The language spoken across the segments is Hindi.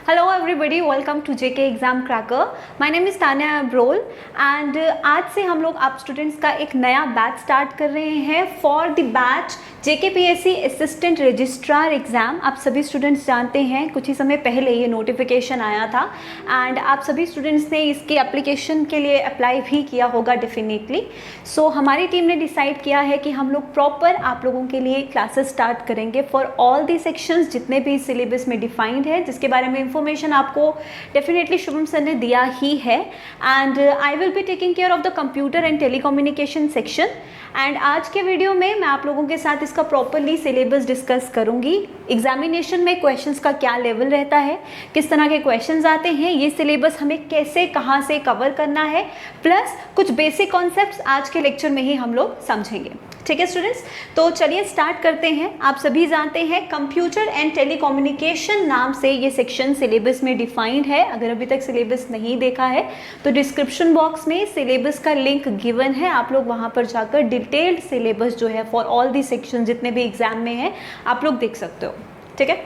Hello everybody, welcome to JK Exam Cracker. My name is Tanya Abrol and आज से हम लोग आप स्टूडेंट्स का एक नया बैच स्टार्ट कर रहे हैं for the batch JKPSC assistant registrar exam. आप सभी स्टूडेंट्स जानते हैं कुछ ही समय पहले ये नोटिफिकेशन आया था एंड आप सभी स्टूडेंट्स ने इसकी एप्लीकेशन के लिए अप्लाई भी किया होगा डेफिनेटली। सो हमारी टीम ने डिसाइड किया है कि हम लोग प्रॉपर आप लोगों के लिए क्लासेस स्टार्ट करेंगे फॉर ऑल दी सेक्शंस जितने भी सिलेबस में डिफाइंड है, जिसके बारे में इंफॉर्मेशन आपको डेफिनेटली शुभम सर ने दिया ही है। And I will be taking care of the computer and telecommunication section. And आज के वीडियो में मैं आप लोगों के साथ इसका प्रॉपरली सिलेबस डिस्कस करूंगी। एग्जामिनेशन में क्वेश्चंस का क्या लेवल रहता है, किस तरह के क्वेश्चंस आते हैं, ये सिलेबस हमें कैसे कहाँ से कवर करना है, प्लस कुछ बेसिक कॉन्सेप्ट्स आज के लेक्चर में ही हम लोग समझेंगे। ठीक है स्टूडेंट्स, तो चलिए स्टार्ट करते हैं। आप सभी जानते हैं कंप्यूटर एंड टेलीकम्युनिकेशन नाम से ये सेक्शन सिलेबस में डिफाइंड है। अगर अभी तक सिलेबस नहीं देखा है तो डिस्क्रिप्शन बॉक्स में सिलेबस का लिंक गिवन है, आप लोग वहाँ पर जाकर डिटेल्ड सिलेबस जो है फॉर ऑल दी सेक्शन जितने भी एग्जाम में है आप लोग देख सकते हो। ठीक है,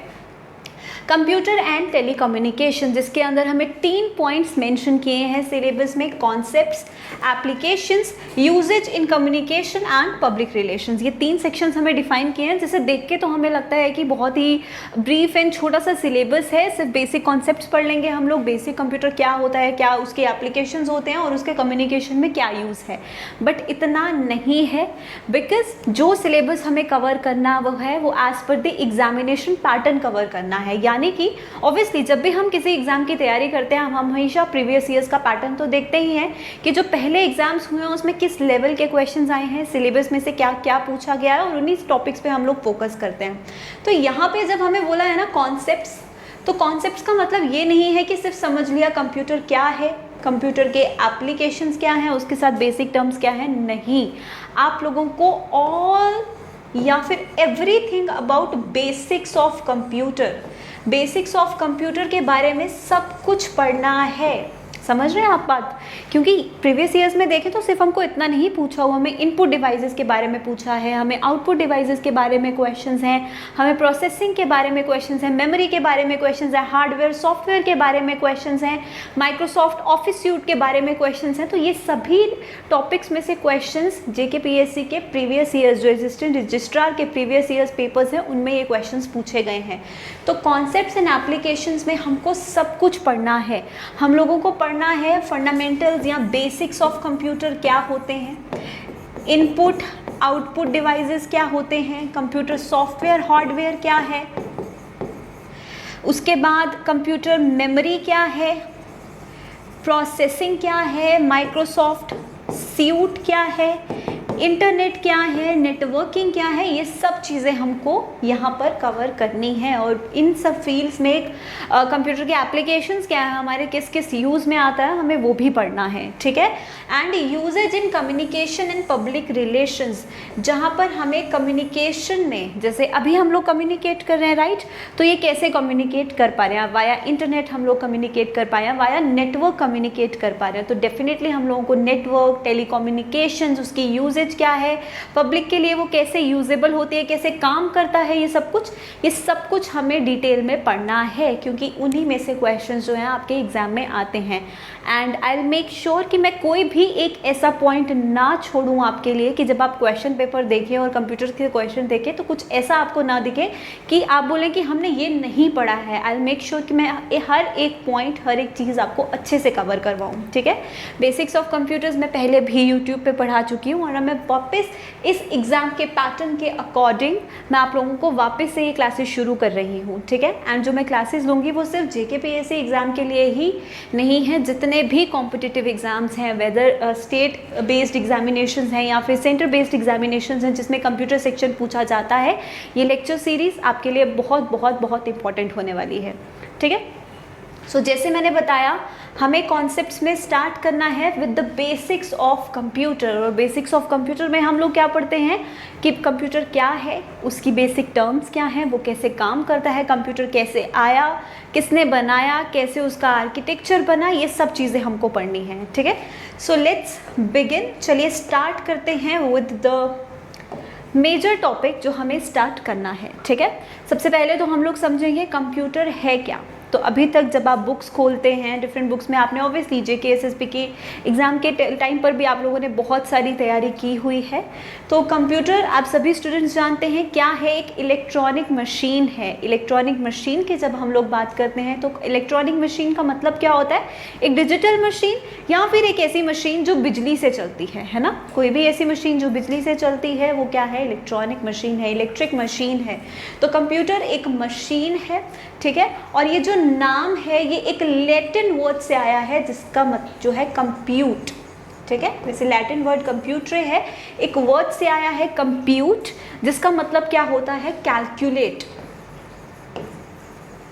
कंप्यूटर एंड टेलीकम्युनिकेशन जिसके अंदर हमें 3 पॉइंट्स मेंशन किए हैं सिलेबस में, concepts, applications, uses in communication and public relations. ये 3 सेक्शंस हमें डिफाइन किए हैं, जिसे देख के तो हमें लगता है कि बहुत ही ब्रीफ एंड छोटा सा सिलेबस है। सिर्फ बेसिक कॉन्सेप्ट्स पढ़ लेंगे हम लोग, बेसिक कंप्यूटर क्या होता है, क्या उसके एप्लीकेशंस होते हैं और उसके कम्युनिकेशन में क्या यूज़ है। बट इतना नहीं है, बिकॉज जो सिलेबस हमें कवर करना वो एज पर द एग्जामिनेशन पैटर्न कवर करना है। यानी कि ऑब्वियसली जब भी हम किसी एग्जाम की तैयारी करते हैं हम हमेशा प्रीवियस ईयर्स का पैटर्न तो देखते ही हैं कि जो पहले एग्जाम्स हुए हैं उसमें किस लेवल के क्वेश्चंस आए हैं, सिलेबस में से क्या क्या पूछा गया है, और उन्हीं टॉपिक्स पे हम लोग फोकस करते हैं। तो यहाँ पे जब हमें बोला है ना कॉन्सेप्ट्स, तो कॉन्सेप्ट्स का मतलब ये नहीं है कि सिर्फ समझ लिया कंप्यूटर क्या है, कंप्यूटर के एप्लीकेशंस क्या हैं, उसके साथ बेसिक टर्म्स क्या हैं। नहीं, आप लोगों को ऑल या फिर everything about basics of computer, basics of computer के बारे में सब कुछ पढ़ना है। समझ रहे हैं आप बात? क्योंकि प्रीवियस ईयर्स में देखें तो सिर्फ हमको इतना नहीं पूछा हुआ, हमें इनपुट डिवाइसेस के बारे में पूछा है, हमें आउटपुट डिवाइसेस के बारे में क्वेश्चंस हैं, हमें प्रोसेसिंग के बारे में क्वेश्चंस हैं, मेमोरी के बारे में क्वेश्चंस हैं, हार्डवेयर सॉफ्टवेयर के बारे में क्वेश्चंस हैं, माइक्रोसॉफ्ट ऑफिस सूट के बारे में क्वेश्चंस हैं। तो ये सभी टॉपिक्स में से क्वेश्चंस JKPSC के प्रीवियस ईयर्स, जो असिस्टेंट रजिस्ट्रार के प्रीवियस ईयर्स पेपर्स हैं उनमें ये क्वेश्चंस पूछे गए हैं। तो कॉन्सेप्ट्स एंड एप्लीकेशंस में हमको सब कुछ पढ़ना है। हम लोगों को पढ़ना है फंडामेंटल्स या बेसिक्स ऑफ कंप्यूटर क्या होते हैं, इनपुट आउटपुट डिवाइसेस क्या होते हैं, कंप्यूटर सॉफ्टवेयर हार्डवेयर क्या है, उसके बाद कंप्यूटर मेमोरी क्या है, प्रोसेसिंग क्या है, माइक्रोसॉफ्ट सूट क्या है, इंटरनेट क्या है, नेटवर्किंग क्या है, ये सब चीज़ें हमको यहाँ पर कवर करनी है। और इन सब फील्ड्स में कंप्यूटर के एप्लीकेशंस क्या है, हमारे किस किस यूज़ में आता है, हमें वो भी पढ़ना है। ठीक है, and uses in communication and public relations, जहाँ पर हमें कम्युनिकेशन में, जैसे अभी हम लोग कम्युनिकेट कर रहे हैं राइट, तो ये कैसे कम्युनिकेट कर पा रहे हैं, वाया इंटरनेट हम लोग कम्युनिकेट कर पाए हैं, वाया नेटवर्क कम्युनिकेट कर पा रहे हैं। तो डेफिनेटली हम लोगों को नेटवर्क, टेलीकम्युनिकेशंस, उसकी यूजेज क्या है, पब्लिक के लिए वो कैसे यूजेबल होती है, कैसे काम करता है, ये सब कुछ हमें डिटेल में पढ़ना है, क्योंकि उन्हीं में से क्वेश्चंस जो हैं आपके एग्जाम में आते हैं। And I will make sure कि मैं कोई भी एक ऐसा पॉइंट ना छोड़ूं आपके लिए कि जब आप क्वेश्चन पेपर देखें और कंप्यूटर के क्वेश्चन देखें तो कुछ ऐसा आपको ना दिखे कि आप बोलें कि हमने ये नहीं पढ़ा है। आई विल मेक श्योर कि मैं हर एक पॉइंट, हर एक चीज़ आपको अच्छे से कवर करवाऊँ। ठीक है, बेसिक्स ऑफ कंप्यूटर्स मैं पहले भी यूट्यूब पर पढ़ा चुकी हूँ और मैं वापस इस एग्ज़ाम के पैटर्न के अकॉर्डिंग मैं आप लोगों को वापस से ये क्लासेस शुरू कर रही हूँ। ठीक है, एंड जो मैं क्लासेस लूँगी वो सिर्फ JKPSC एग्ज़ाम के लिए ही नहीं है, जितने भी कॉम्पिटिटिव एग्ज़ाम्स हैं, वेदर स्टेट बेस्ड एग्जामिनेशंस हैं या फिर सेंटर बेस्ड एग्जामिनेशंस हैं जिसमें कंप्यूटर सेक्शन पूछा जाता है, ये लेक्चर सीरीज़ आपके लिए बहुत बहुत बहुत इंपॉर्टेंट होने वाली है। ठीक है, सो जैसे मैंने बताया हमें कॉन्सेप्ट्स में स्टार्ट करना है with the basics of computer. और बेसिक्स ऑफ कंप्यूटर में हम लोग क्या पढ़ते हैं कि कंप्यूटर क्या है, उसकी बेसिक टर्म्स क्या हैं, वो कैसे काम करता है, कंप्यूटर कैसे आया, किसने बनाया, कैसे उसका आर्किटेक्चर बना, ये सब चीज़ें हमको पढ़नी है। ठीक है, सो लेट्स बिगिन। चलिए स्टार्ट करते हैं विद द मेजर टॉपिक जो हमें स्टार्ट करना है। ठीक है, सबसे पहले तो हम लोग समझेंगे कंप्यूटर है क्या। तो अभी तक जब आप बुक्स खोलते हैं डिफरेंट बुक्स में, आपने ऑब्वियसली जेके एसएसबी के एग्ज़ाम के टाइम पर भी आप लोगों ने बहुत सारी तैयारी की हुई है। तो कंप्यूटर आप सभी स्टूडेंट्स जानते हैं क्या है, एक इलेक्ट्रॉनिक मशीन है। इलेक्ट्रॉनिक मशीन की जब हम लोग बात करते हैं तो इलेक्ट्रॉनिक मशीन का मतलब क्या होता है, एक डिजिटल मशीन या फिर एक ऐसी मशीन जो बिजली से चलती है ना। कोई भी ऐसी मशीन जो बिजली से चलती है वो क्या है, इलेक्ट्रॉनिक मशीन है, इलेक्ट्रिक मशीन है। तो कंप्यूटर एक मशीन है, ठीक है। और ये जो नाम है ये एक लैटिन वर्ड से आया है जिसका मतलब जो है कंप्यूट, ठीक है। जैसे लैटिन वर्ड कंप्यूटर है, एक वर्ड से आया है कंप्यूट, जिसका मतलब क्या होता है, कैलकुलेट।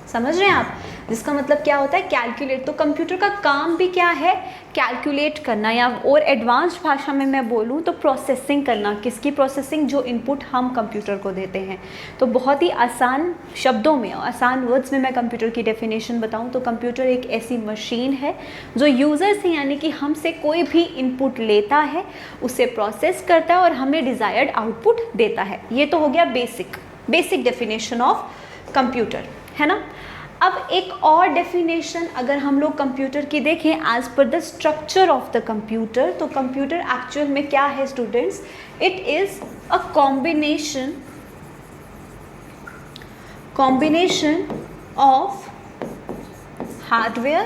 समझ रहे हैं आप, जिसका मतलब क्या होता है, कैलकुलेट। तो कंप्यूटर का काम भी क्या है, कैलकुलेट करना, या और एडवांस्ड भाषा में मैं बोलूँ तो प्रोसेसिंग करना। किसकी प्रोसेसिंग, जो इनपुट हम कंप्यूटर को देते हैं। तो बहुत ही आसान शब्दों में, आसान वर्ड्स में मैं कंप्यूटर की डेफिनेशन बताऊँ तो कंप्यूटर एक ऐसी मशीन है जो यूज़र से यानी कि हमसे कोई भी इनपुट लेता है, उसे प्रोसेस करता है और हमें डिज़ायर्ड आउटपुट देता है। ये तो हो गया बेसिक डेफिनेशन ऑफ कंप्यूटर, है ना। अब एक और डेफिनेशन अगर हम लोग कंप्यूटर की देखें एज पर the structure of the computer, तो कंप्यूटर एक्चुअल में क्या है students, it is a combination of hardware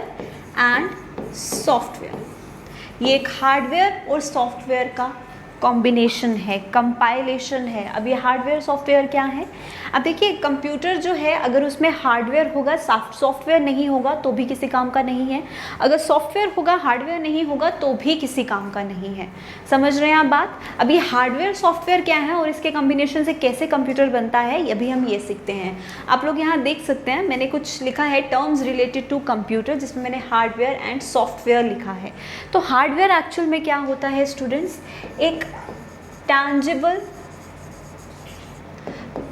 and software. ये एक हार्डवेयर और सॉफ्टवेयर का कॉम्बिनेशन है, कंपाइलेशन है। अब ये हार्डवेयर सॉफ्टवेयर क्या है, अब देखिए कंप्यूटर जो है अगर उसमें हार्डवेयर होगा सॉफ्टवेयर नहीं होगा तो भी किसी काम का नहीं है, अगर सॉफ्टवेयर होगा हार्डवेयर नहीं होगा तो भी किसी काम का नहीं है। समझ रहे हैं आप बात। अब ये हार्डवेयर सॉफ्टवेयर क्या है और इसके कॉम्बिनेशन से कैसे कंप्यूटर बनता है, ये भी हम ये सीखते हैं। आप लोग यहाँ देख सकते हैं मैंने कुछ लिखा है टर्म्स रिलेटेड टू कंप्यूटर, जिसमें मैंने हार्डवेयर एंड सॉफ्टवेयर लिखा है। तो हार्डवेयर एक्चुअल में क्या होता है स्टूडेंट्स, एक tangible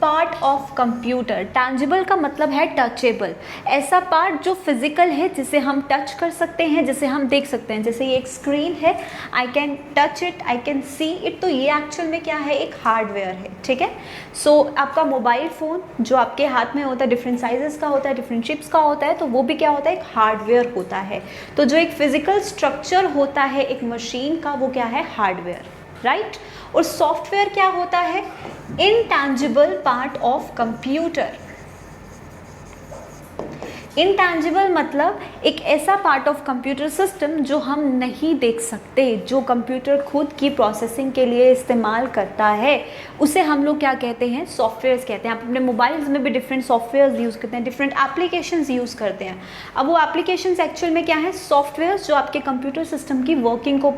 part of computer. Tangible का मतलब है टचेबल, ऐसा पार्ट जो फिजिकल है जिसे हम टच कर सकते हैं, जिसे हम देख सकते हैं। जैसे ये एक स्क्रीन है, I can touch it, I can see it, तो ये एक्चुअल में क्या है, एक हार्डवेयर है, ठीक है। सो आपका मोबाइल फ़ोन जो आपके हाथ में होता है डिफरेंट साइजेस का होता है, डिफरेंट शिप्स का होता है, तो वो भी क्या होता है, एक हार्डवेयर होता है। तो जो एक फिजिकल स्ट्रक्चर होता है एक मशीन का वो क्या है, हार्डवेयर, राइट। और सॉफ्टवेयर क्या होता है, intangible part of computer. Intangible मतलब एक ऐसा पार्ट ऑफ कंप्यूटर सिस्टम जो हम नहीं देख सकते, जो कंप्यूटर खुद की प्रोसेसिंग के लिए इस्तेमाल करता है, उसे हम लोग क्या कहते हैं, सॉफ्टवेयर्स कहते हैं। आप अपने मोबाइल्स में भी डिफरेंट सॉफ्टवेयर्स यूज़ करते हैं, डिफरेंट एप्लीकेशंस यूज़ करते हैं। अब वो एप्लीकेशंस एक्चुअल में क्या है, सॉफ्टवेयर्स जो आपके कंप्यूटर सिस्टम की वर्किंग को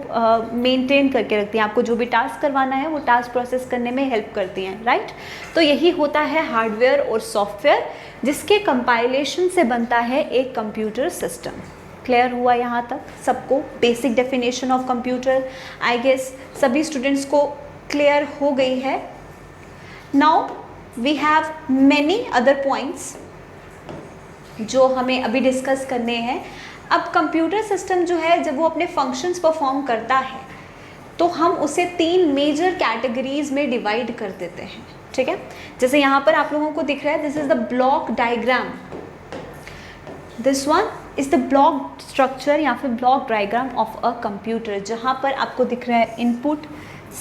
मेनटेन करके रखती हैं। आपको जो भी टास्क करवाना है वो टास्क प्रोसेस करने में हेल्प करती हैं, राइट। तो यही होता है हार्डवेयर और सॉफ्टवेयर, जिसके कंपाइलेशन से बनता है एक कंप्यूटर सिस्टम। क्लियर हुआ यहाँ तक सबको, basic definition of computer I guess सभी स्टूडेंट्स को क्लियर हो गई है। Now we have many other points जो हमें अभी डिस्कस करने हैं। अब कंप्यूटर सिस्टम जो है जब वो अपने फंक्शंस परफॉर्म करता है तो हम उसे 3 मेजर कैटेगरीज में डिवाइड कर देते हैं, ठीक है। जैसे यहाँ पर आप लोगों को दिख रहा है, this is the block diagram, this one is the block structure या फिर block diagram of a computer, जहाँ पर आपको दिख रहा है इनपुट,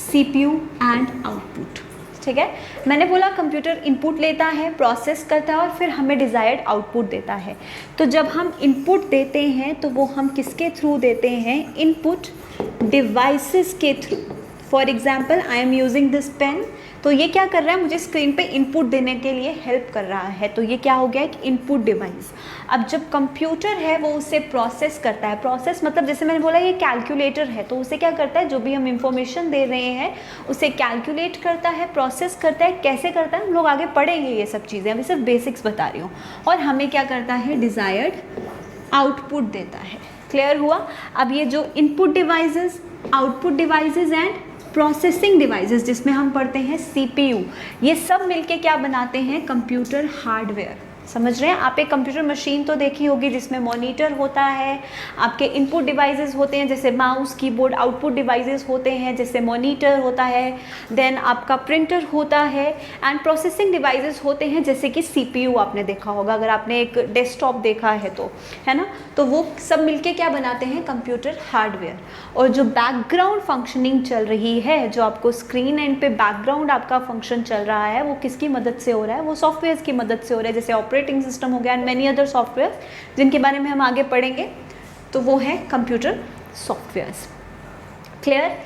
सीपीयू एंड आउटपुट, ठीक है। मैंने बोला कंप्यूटर इनपुट लेता है, प्रोसेस करता है और फिर हमें डिज़ायर्ड आउटपुट देता है। तो जब हम इनपुट देते हैं तो वो हम किसके थ्रू देते हैं, इनपुट डिवाइसेस के through. For example I am using this pen, तो ये क्या कर रहा है, मुझे स्क्रीन पे इनपुट देने के लिए हेल्प कर रहा है, तो ये क्या हो गया, एक इनपुट डिवाइस। अब जब कंप्यूटर है वो उसे प्रोसेस करता है, प्रोसेस मतलब जैसे मैंने बोला ये कैलकुलेटर है, तो उसे क्या करता है, जो भी हम इंफॉर्मेशन दे रहे हैं उसे कैलकुलेट करता है, प्रोसेस करता है। कैसे करता है हम लोग आगे पढ़ेंगे ये सब चीज़ें, अभी सिर्फ बेसिक्स बता रही हूँ। और हमें क्या करता है, डिज़ायर्ड आउटपुट देता है। क्लियर हुआ। अब ये जो input devices, output devices and processing devices जिसमें हम पढ़ते हैं सीपीयू, ये सब मिलके क्या बनाते हैं, कंप्यूटर हार्डवेयर। समझ रहे हैं? आप एक कंप्यूटर मशीन तो देखी होगी जिसमें मॉनिटर होता है, आपके इनपुट डिवाइसेस होते हैं जैसे माउस, कीबोर्ड, आउटपुट डिवाइसेस होते हैं जैसे मॉनिटर होता है, देन आपका प्रिंटर होता है, एंड प्रोसेसिंग डिवाइसेस होते हैं जैसे कि CPU आपने देखा होगा अगर आपने एक डेस्कटॉप देखा है तो, है ना? तो वो सब मिलके क्या बनाते हैं? Computer hardware. और जो बैकग्राउंड फंक्शनिंग चल रही है, जो आपको स्क्रीन एंड पे बैकग्राउंड आपका फंक्शन चल रहा है, वो किसकी मदद से हो रहा है? वो सॉफ्टवेयर की मदद से हो रहा है, जैसे ऑपरेटिंग सिस्टम हो गया एंड मैनी अदर सॉफ्टवेयर जिनके बारे में हम आगे पढ़ेंगे, तो वो है कंप्यूटर सॉफ्टवेयर्स। क्लियर?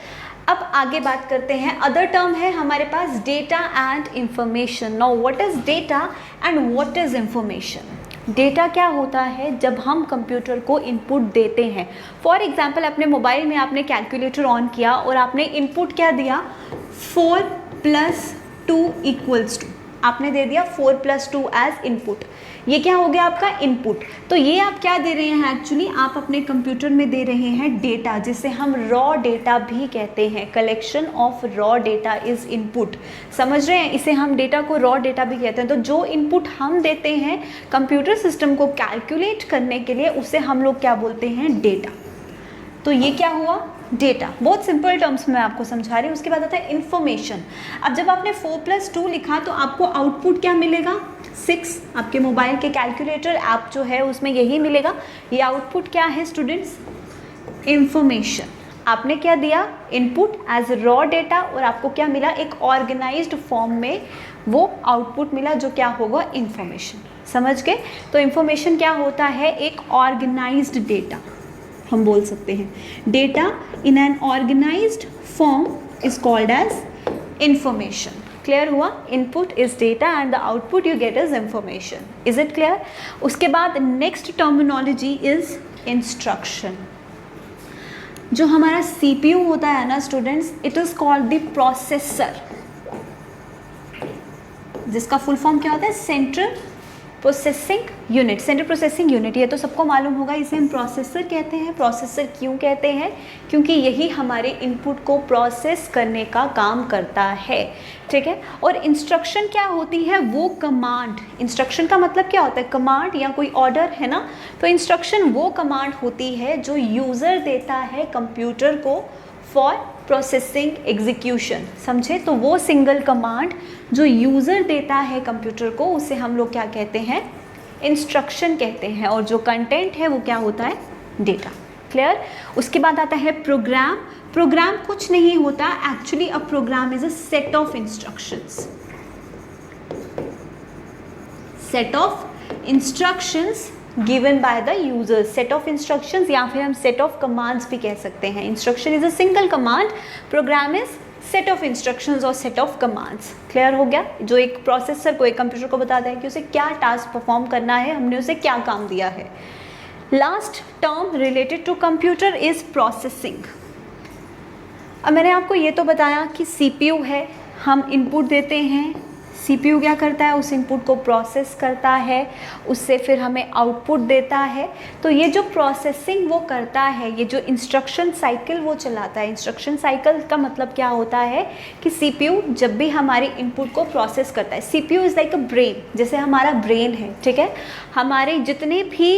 अब आगे बात करते हैं, अदर टर्म है हमारे पास data and information. Now what is data and what is information? Data क्या होता है? जब हम कंप्यूटर को इनपुट देते हैं, फॉर एग्जांपल अपने मोबाइल में आपने कैलकुलेटर ऑन किया और आपने इनपुट क्या दिया? 4 + 2 = 2, आपने दे दिया 4 + 2 एज इनपुट। ये क्या हो गया आपका इनपुट। तो ये आप क्या दे रहे हैं? एक्चुअली आप अपने कंप्यूटर में दे रहे हैं डेटा, जिसे हम रॉ डेटा भी कहते हैं। Collection of raw data is input. समझ रहे हैं? इसे हम डेटा को रॉ डेटा भी कहते हैं। तो जो इनपुट हम देते हैं कंप्यूटर सिस्टम को कैलकुलेट करने के लिए, उसे हम लोग क्या बोलते हैं? डेटा। तो ये क्या हुआ? डेटा। बहुत सिंपल टर्म्स में आपको समझा रही हूँ। उसके बाद आता है इंफॉर्मेशन। अब जब आपने 4 + 2 लिखा तो आपको आउटपुट क्या मिलेगा? 6। आपके मोबाइल के कैलकुलेटर ऐप जो है उसमें यही मिलेगा। ये आउटपुट क्या है स्टूडेंट्स? इंफॉर्मेशन। आपने क्या दिया? इनपुट एज रॉ डेटा, और आपको क्या मिला? एक ऑर्गेनाइज्ड फॉर्म में वो आउटपुट मिला, जो क्या होगा? इंफॉर्मेशन। समझ गए? तो इंफॉर्मेशन क्या होता है? एक ऑर्गेनाइज्ड डेटा हम बोल सकते हैं। Data in an organized form is called as information. Clear हुआ? Input is data and the output you get is information. Is it clear? उसके बाद नेक्स्ट टर्मिनोलॉजी इज इंस्ट्रक्शन। जो हमारा CPU होता है ना students, it is called the processor, जिसका फुल फॉर्म क्या होता है? Central processing unit. Central processing unit, ये तो सबको मालूम होगा। इसे हम प्रोसेसर कहते हैं। प्रोसेसर क्यों कहते हैं? क्योंकि यही हमारे इनपुट को प्रोसेस करने का काम करता है। ठीक है? और इंस्ट्रक्शन क्या होती है? वो कमांड। इंस्ट्रक्शन का मतलब क्या होता है? कमांड या कोई ऑर्डर, है ना? तो इंस्ट्रक्शन वो कमांड होती है जो यूज़र देता है कंप्यूटर को फॉर प्रोसेसिंग एग्जीक्यूशन। समझे? तो वो सिंगल कमांड जो यूज़र देता है कंप्यूटर को, उसे हम लोग क्या कहते हैं? इंस्ट्रक्शन कहते हैं। और जो कंटेंट है वो क्या होता है? डेटा। क्लियर? उसके बाद आता है प्रोग्राम। प्रोग्राम कुछ नहीं होता, actually a program is a set of instructions. Set of instructions given by the user. Set of instructions या फिर हम सेट ऑफ कमांड्स भी कह सकते हैं। Instruction is a single command, program is set of instructions और सेट ऑफ कमांड्स। क्लियर हो गया? जो एक प्रोसेसर को, एक कंप्यूटर को बताता है कि उसे क्या टास्क परफॉर्म करना है, हमने उसे क्या काम दिया है। Last term related to computer is processing. अब मैंने आपको ये तो बताया कि CPU है, हम इनपुट देते हैं, CPU क्या करता है? उस इनपुट को प्रोसेस करता है, उससे फिर हमें आउटपुट देता है। तो ये जो प्रोसेसिंग वो करता है, ये जो इंस्ट्रक्शन साइकिल वो चलाता है। इंस्ट्रक्शन साइकिल का मतलब क्या होता है कि CPU जब भी हमारी इनपुट को प्रोसेस करता है, CPU is like a brain, जैसे हमारा ब्रेन है। ठीक है? हमारे जितने भी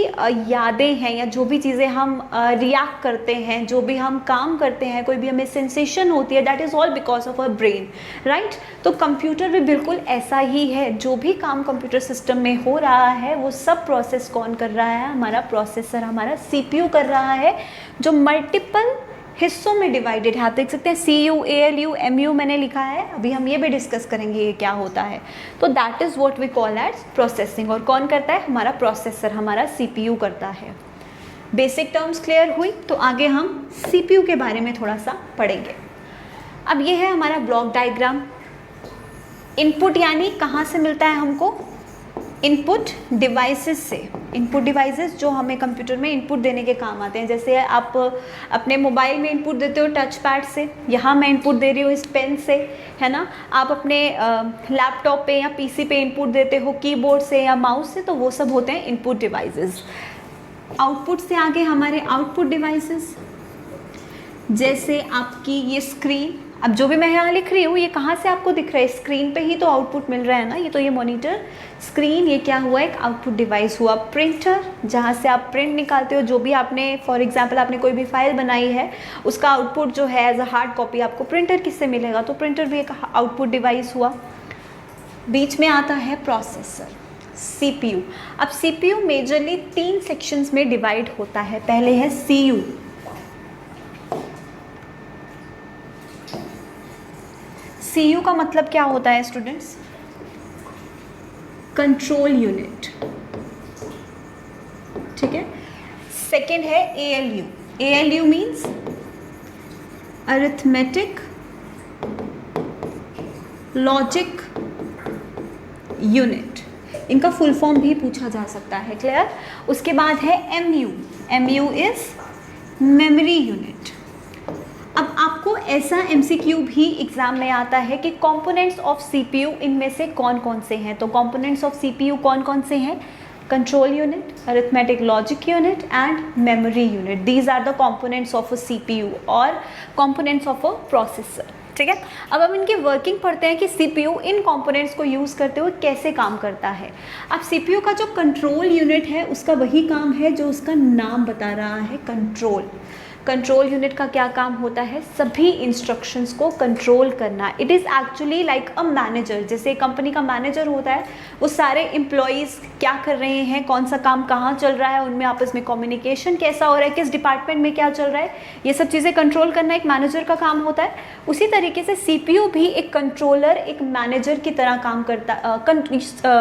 यादें हैं या जो भी चीज़ें हम रिएक्ट करते हैं, जो भी हम काम करते हैं, कोई भी हमें सेंसेशन होती है, that is all because of a brain, right? तो कंप्यूटर भी बिल्कुल ऐसा ही है। जो भी काम कंप्यूटर सिस्टम में हो रहा है वो सब प्रोसेस कौन कर रहा है? हमारा प्रोसेसर, हमारा CPU कर रहा है, जो मल्टीपल हिस्सों में डिवाइडेड है। आप देख सकते हैं CU, ALU, MU मैंने लिखा है। अभी हम ये भी डिस्कस करेंगे ये क्या होता है। तो that is what we call as processing. और कौन करता है? हमारा प्रोसेसर, हमारा CPU करता है। बेसिक टर्म्स क्लियर हुई? तो आगे हम CPU के बारे में थोड़ा सा पढ़ेंगे। अब ये है हमारा ब्लॉक डायग्राम। इनपुट यानी कहाँ से मिलता है हमको? इनपुट डिवाइसेस से। इनपुट डिवाइसेस जो हमें कंप्यूटर में इनपुट देने के काम आते हैं। जैसे आप अपने मोबाइल में इनपुट देते हो टच पैड से, यहाँ मैं इनपुट दे रही हूँ इस पेन से, है ना? आप अपने लैपटॉप पे या PC पे इनपुट देते हो कीबोर्ड से या माउस से, तो वो सब होते हैं इनपुट डिवाइसेस। आउटपुट से आगे हमारे आउटपुट डिवाइसेस, जैसे आपकी ये स्क्रीन अब जो भी मैं यहाँ लिख रही हूँ ये कहाँ से आपको दिख रहा है, स्क्रीन पे ही तो आउटपुट मिल रहा है ना, ये तो ये मॉनिटर स्क्रीन, ये क्या हुआ, एक आउटपुट डिवाइस हुआ। प्रिंटर, जहाँ से आप प्रिंट निकालते हो, जो भी आपने फॉर एग्जांपल आपने कोई भी फाइल बनाई है उसका आउटपुट जो है एज अ हार्ड कॉपी आपको प्रिंटर किससे मिलेगा, तो प्रिंटर भी एक आउटपुट डिवाइस हुआ। बीच में आता है प्रोसेसर, CPU। अब CPU मेजरली 3 सेक्शंस में डिवाइड होता है। पहले है CU, CU का मतलब क्या होता है स्टूडेंट्स, कंट्रोल यूनिट, ठीक है। सेकेंड है ALU, ALU means arithmetic logic unit, इनका फुल फॉर्म भी पूछा जा सकता है, क्लियर। उसके बाद है MU, MU is memory unit. अब आपको ऐसा MCQ भी एग्जाम में आता है कि कंपोनेंट्स ऑफ CPU इनमें से कौन कौन से हैं, तो कंपोनेंट्स ऑफ CPU कौन कौन से हैं, control unit, arithmetic logic unit and memory unit, these are the components of a CPU और कंपोनेंट्स ऑफ अ प्रोसेसर, ठीक है। अब हम इनकी वर्किंग पढ़ते हैं कि CPU इन कंपोनेंट्स को यूज़ करते हुए कैसे काम करता है। अब CPU का जो कंट्रोल यूनिट है उसका वही काम है जो उसका नाम बता रहा है, कंट्रोल। कंट्रोल यूनिट का क्या काम होता है, सभी इंस्ट्रक्शंस को कंट्रोल करना। It is actually like a manager, जैसे कंपनी का मैनेजर होता है, वो सारे एम्प्लॉयज़ क्या कर रहे हैं, कौन सा काम कहाँ चल रहा है, उनमें आपस में कम्युनिकेशन कैसा हो रहा है, किस डिपार्टमेंट में क्या चल रहा है, ये सब चीज़ें कंट्रोल करना एक मैनेजर का काम होता है। उसी तरीके से CPU भी एक कंट्रोलर, एक मैनेजर की तरह काम करता है।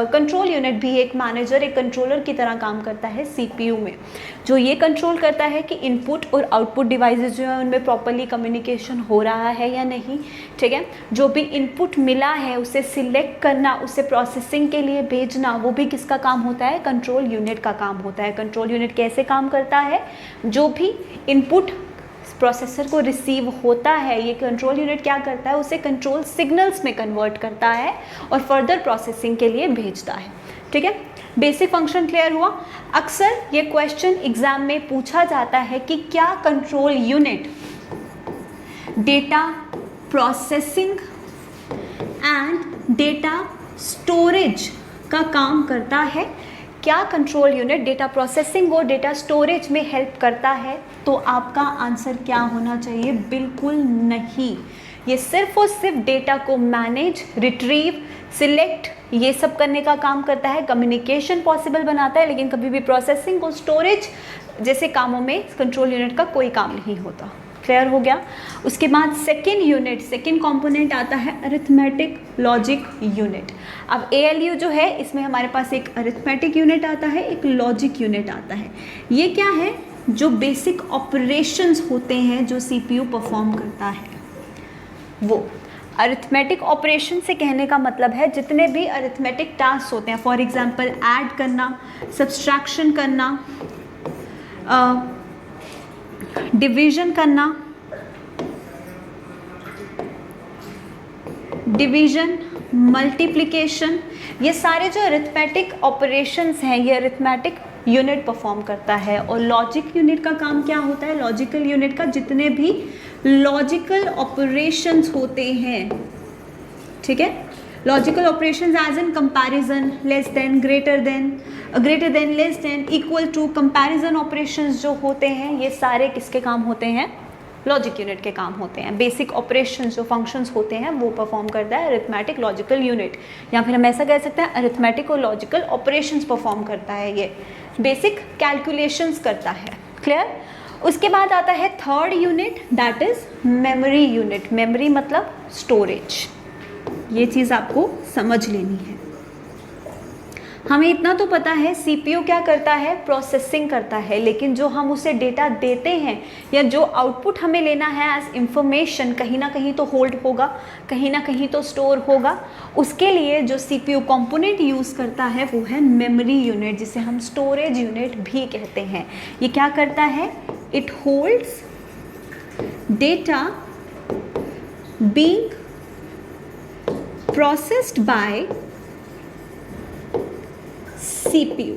कंट्रोल यूनिट भी एक मैनेजर, एक कंट्रोलर की तरह काम करता है CPU में, जो ये कंट्रोल करता है कि इनपुट और आउटपुट डिवाइसेस जो है उनमें प्रॉपर्ली कम्युनिकेशन हो रहा है या नहीं, ठीक है। जो भी इनपुट मिला है उसे सिलेक्ट करना, उसे प्रोसेसिंग के लिए भेजना, वो भी किसका काम होता है, कंट्रोल यूनिट का काम होता है। कंट्रोल यूनिट कैसे काम करता है, जो भी इनपुट प्रोसेसर को रिसीव होता है, ये कंट्रोल यूनिट क्या करता है, उसे कंट्रोल सिग्नल्स में कन्वर्ट करता है और फर्दर प्रोसेसिंग के लिए भेजता है, ठीक है। बेसिक फंक्शन क्लियर हुआ। अक्सर ये क्वेश्चन एग्जाम में पूछा जाता है कि क्या control unit data processing and data storage का काम करता है, क्या कंट्रोल यूनिट डेटा प्रोसेसिंग और डेटा स्टोरेज में हेल्प करता है, तो आपका आंसर क्या होना चाहिए, बिल्कुल नहीं। ये सिर्फ और सिर्फ डेटा को मैनेज, रिट्रीव, सिलेक्ट, ये सब करने का काम करता है, कम्युनिकेशन पॉसिबल बनाता है, लेकिन कभी भी प्रोसेसिंग और स्टोरेज जैसे कामों में कंट्रोल यूनिट का कोई काम नहीं होता। क्लियर हो गया। उसके बाद सेकेंड यूनिट, सेकेंड कंपोनेंट आता है अरिथमेटिक लॉजिक यूनिट। अब ALU जो है इसमें हमारे पास एक अरिथमेटिक यूनिट आता है, एक लॉजिक यूनिट आता है। ये क्या है, जो बेसिक ऑपरेशंस होते हैं जो CPU परफॉर्म करता है, वो अरिथमेटिक ऑपरेशन से कहने का मतलब है जितने भी अरिथमेटिक टास्क होते हैं, फॉर एग्जांपल ऐड करना, सब्सट्रैक्शन करना, डिवीजन करना, डिवीजन, मल्टीप्लिकेशन, ये सारे जो अरिथमेटिक ऑपरेशंस हैं ये अरिथमेटिक यूनिट परफॉर्म करता है। और लॉजिक यूनिट का काम क्या होता है, लॉजिकल यूनिट का जितने भी लॉजिकल ऑपरेशंस होते हैं, ठीक है, logical operations as in comparison, less than, greater than, less than, equal to, comparison operations जो होते हैं ये सारे किसके काम होते हैं, लॉजिक यूनिट के काम होते हैं। बेसिक ऑपरेशंस जो फंक्शंस होते हैं वो परफॉर्म करता है अरिथमेटिक लॉजिकल यूनिट, या फिर हम ऐसा कह सकते हैं अरिथमेटिक और लॉजिकल ऑपरेशंस परफॉर्म करता है, ये बेसिक कैलकुलेशंस करता है। क्लियर। उसके बाद आता है third unit, that is memory unit. Memory मतलब स्टोरेज, ये चीज़ आपको समझ लेनी है। हमें इतना तो पता है CPU क्या करता है, प्रोसेसिंग करता है, लेकिन जो हम उसे डेटा देते हैं या जो आउटपुट हमें लेना है एज इंफॉर्मेशन, कहीं ना कहीं तो होल्ड होगा, कहीं ना कहीं तो स्टोर होगा। उसके लिए जो CPU कंपोनेंट यूज़ करता है वो है मेमोरी यूनिट, जिसे हम स्टोरेज यूनिट भी कहते हैं। ये क्या करता है, it holds data being processed bye CPU।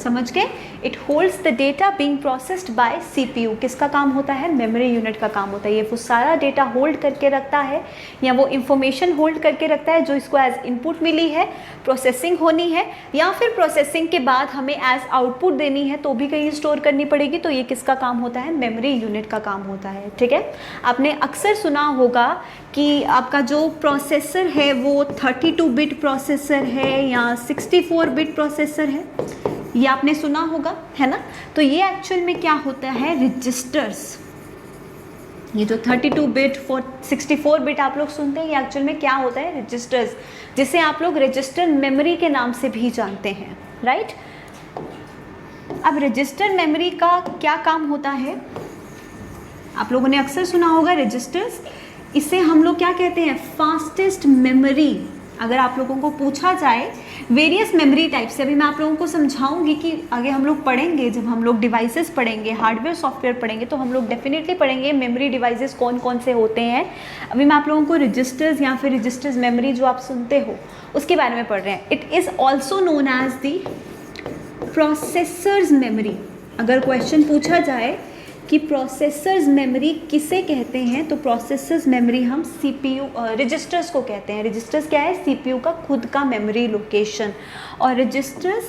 समझ गए? It holds the data being processed bye CPU। किसका काम होता है? मेमोरी यूनिट का काम होता है। ये वो सारा डेटा होल्ड करके रखता है या वो इंफॉर्मेशन होल्ड करके रखता है जो इसको एज इनपुट मिली है, प्रोसेसिंग होनी है या फिर प्रोसेसिंग के बाद हमें एज आउटपुट देनी है तो भी कहीं स्टोर करनी पड़ेगी, तो ये किसका काम होता है? मेमोरी यूनिट का काम होता है। ठीक है, आपने अक्सर सुना होगा कि आपका जो प्रोसेसर है वो 32 बिट प्रोसेसर है या 64 बिट प्रोसेसर है, ये आपने सुना होगा, है ना? तो ये एक्चुअल में क्या होता है? रजिस्टर्स। ये जो 32 बिट 64 बिट आप लोग सुनते हैं, ये एक्चुअल में क्या होता है? रजिस्टर्स, जिसे आप लोग रजिस्टर मेमोरी के नाम से भी जानते हैं, राइट? अब रजिस्टर मेमोरी का क्या काम होता है? आप लोगों ने अक्सर सुना होगा रजिस्टर्स। इसे हम लोग क्या कहते हैं? Fastest memory. अगर आप लोगों को पूछा जाए वेरियस मेमोरी टाइप से, अभी मैं आप लोगों को समझाऊंगी कि आगे हम लोग पढ़ेंगे, जब हम लोग डिवाइसेस पढ़ेंगे, हार्डवेयर सॉफ्टवेयर पढ़ेंगे, तो हम लोग डेफिनेटली पढ़ेंगे मेमोरी डिवाइसेस कौन कौन से होते हैं। अभी मैं आप लोगों को रजिस्टर्स या फिर रजिस्टर्स मेमोरी जो आप सुनते हो उसके बारे में पढ़ रहे हैं। It is also known as the processors memory. अगर क्वेश्चन पूछा जाए कि प्रोसेसर्स मेमोरी किसे कहते हैं, तो प्रोसेसर्स मेमोरी हम CPU रजिस्टर्स को कहते हैं। रजिस्टर्स क्या है? CPU का खुद का मेमोरी लोकेशन। और रजिस्टर्स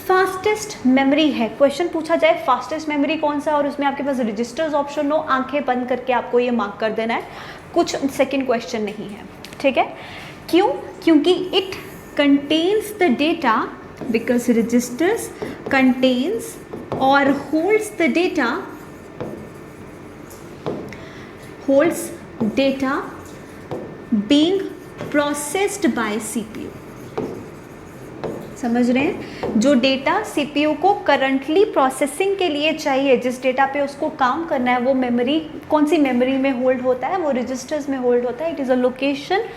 फास्टेस्ट मेमोरी है। क्वेश्चन पूछा जाए फास्टेस्ट मेमोरी कौन सा, और उसमें आपके पास रजिस्टर्स ऑप्शन हो, आंखें बंद करके आपको ये मार्क कर देना है, कुछ सेकेंड क्वेश्चन नहीं है। ठीक है, क्यों? क्योंकि it contains the data, because registers contains और holds the data, holds data being processed by CPU। समझ रहे हैं? जो डेटा CPU को करंटली प्रोसेसिंग के लिए चाहिए, जिस डेटा पे उसको काम करना है, वो मेमोरी कौन सी मेमोरी में होल्ड होता है? वो रजिस्टर्स में होल्ड होता है। It is a location,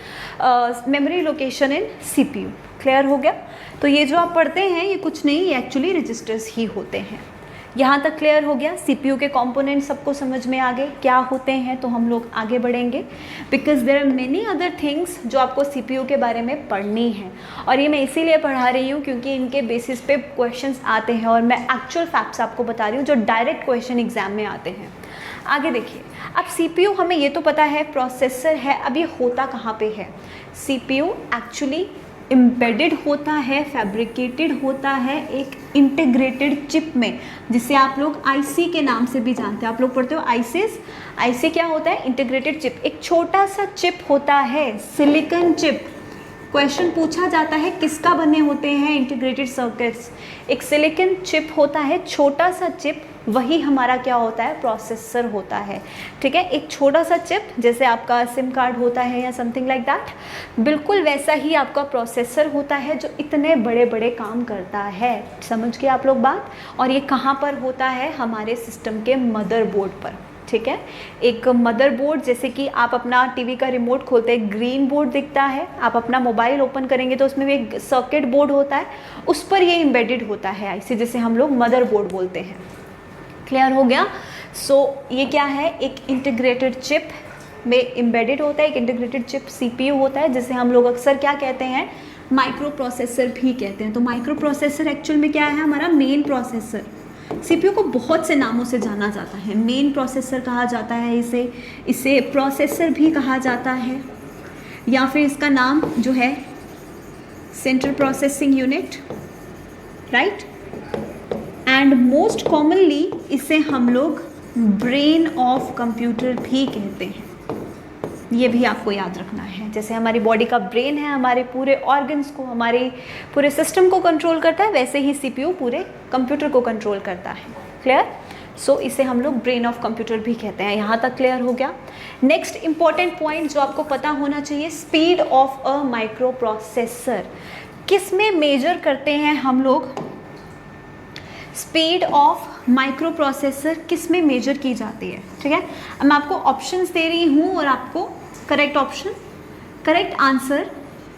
memory location in CPU। Clear हो गया? तो ये जो आप पढ़ते हैं ये कुछ नहीं, ये एक्चुअली रजिस्टर्स ही होते हैं। यहाँ तक क्लियर हो गया? CPU के कंपोनेंट सबको समझ में आ गए क्या होते हैं? तो हम लोग आगे बढ़ेंगे, because there are many other things जो आपको CPU के बारे में पढ़नी है, और ये मैं इसीलिए पढ़ा रही हूँ क्योंकि इनके बेसिस पे क्वेश्चंस आते हैं और मैं एक्चुअल फैक्ट्स आपको बता रही हूँ जो डायरेक्ट क्वेश्चन एग्जाम में आते हैं। आगे देखिए, अब CPU हमें ये तो पता है प्रोसेसर है, अब ये होता कहाँ पे है? CPU एक्चुअली एम्बेडेड होता है, फैब्रिकेटेड होता है एक इंटीग्रेटेड चिप में, जिसे आप लोग IC के नाम से भी जानते हैं। आप लोग पढ़ते हो ICs। IC क्या होता है? Integrated chip. एक छोटा सा चिप होता है, सिलिकॉन चिप। क्वेश्चन पूछा जाता है किसका बने होते हैं इंटीग्रेटेड सर्किट्स? एक सिलिकॉन चिप होता है, छोटा सा चिप, वही हमारा क्या होता है? प्रोसेसर होता है। ठीक है, एक छोटा सा चिप, जैसे आपका सिम कार्ड होता है या समथिंग लाइक दैट, बिल्कुल वैसा ही आपका प्रोसेसर होता है जो इतने बड़े बड़े काम करता है। समझ गए आप लोग बात? और ये कहाँ पर होता है? हमारे सिस्टम के मदरबोर्ड पर। ठीक है, एक मदरबोर्ड, जैसे कि आप अपना टीवी का रिमोट खोलते हैं, ग्रीन बोर्ड दिखता है, आप अपना मोबाइल ओपन करेंगे तो उसमें भी एक सर्किट बोर्ड होता है, उस पर ये एम्बेडेड होता है IC, जिसे हम लोग मदरबोर्ड बोलते हैं। क्लियर हो गया? सो ये क्या है? एक इंटीग्रेटेड चिप में एम्बेडेड होता है, एक इंटीग्रेटेड चिप CPU होता है, जिसे हम लोग अक्सर क्या कहते हैं? माइक्रो प्रोसेसर भी कहते हैं। तो माइक्रो प्रोसेसर एक्चुअल में क्या है? हमारा मेन प्रोसेसर। CPU को बहुत से नामों से जाना जाता है, मेन प्रोसेसर कहा जाता है इसे प्रोसेसर भी कहा जाता है, या फिर इसका नाम जो है central processing unit, right? And most commonly इसे हम लोग ब्रेन ऑफ कंप्यूटर भी कहते हैं। ये भी आपको याद रखना है। जैसे हमारी बॉडी का ब्रेन है, हमारे पूरे ऑर्गन्स को, हमारे पूरे सिस्टम को कंट्रोल करता है, वैसे ही CPU पूरे कंप्यूटर को कंट्रोल करता है। क्लियर? सो इसे हम लोग ब्रेन ऑफ कंप्यूटर भी कहते हैं। यहाँ तक क्लियर हो गया? नेक्स्ट इंपॉर्टेंट पॉइंट जो आपको पता होना चाहिए, speed of a micro processor. किस में मेजर करते हैं हम लोग? स्पीड ऑफ माइक्रो प्रोसेसर किस में मेजर की जाती है? ठीक है, अब मैं आपको ऑप्शंस दे रही हूँ और आपको करेक्ट ऑप्शन, करेक्ट आंसर